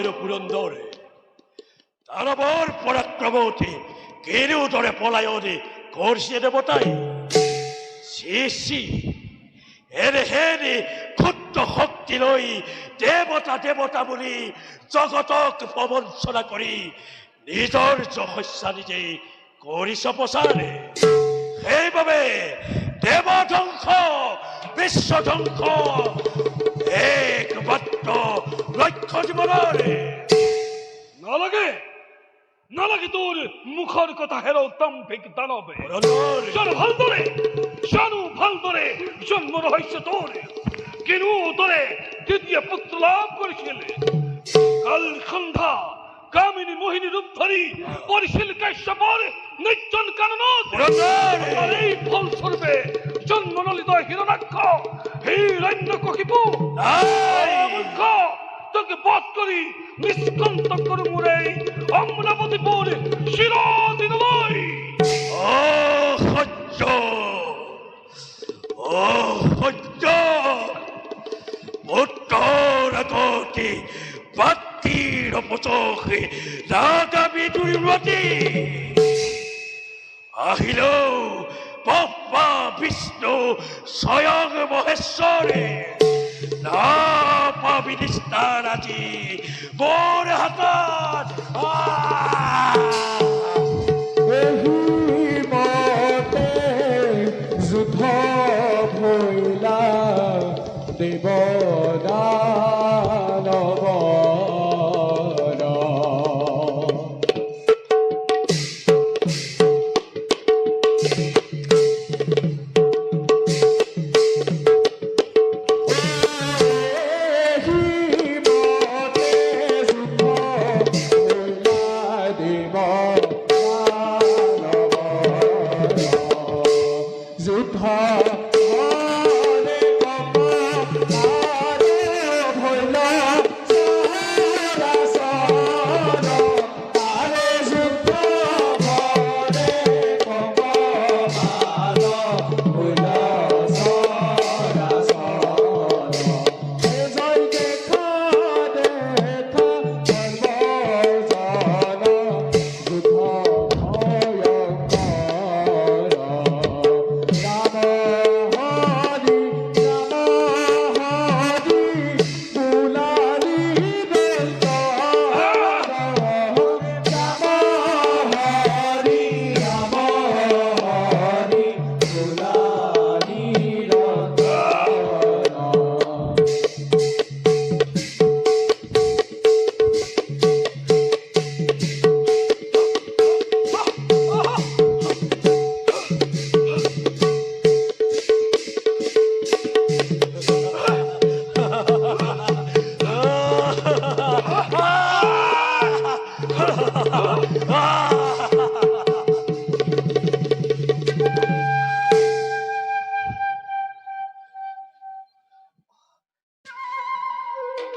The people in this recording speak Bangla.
বীরের পুরন্দর দানবর পরাক্রমতে কেড়ে ধরে পলায়নে করছে দেবতাই শেষি এরে হেরে ক্ষুদ্র শক্তি লই দেবতা দেবতা বলি জগতক প্রবঞ্চনা করি নিজৰ যশস্যা নিজে কৰিছ প্ৰচাৰে সেইবাবে দেৱ ধ্বংস বিশ্ব ধ্বংস একমাত্ৰ লক্ষ্য জীৱনৰে নালাগে নালাগে তোর মুখর কথা হেরো দাম্ভিক দানবে জানু ভাল ধরে জন্ম রহস্য তোর কেন তোরে দ্বিতীয় পুত্র লাভ করেছিল কাল সন্ধ্যা কামিনী মোহিনী রূপ ধরি পরিশীল কাশ্যপর নির্জন কানন এই ফল স্বরূপে জন্ম ললিত হিরণাক্ষ হিরণ্যকশিপু তোকে বধ করি নিষ্কন্ত করু মুরে অমরাবতীপুর শিরোদিন লই উত্তর আগতে বাতির পচকে রাজা বিদুরমতি আহিল পপ্পা বিষ্ণু স্বয়ং মহেশ্বরে না পাবি নিস্তার আজি মোর হাতত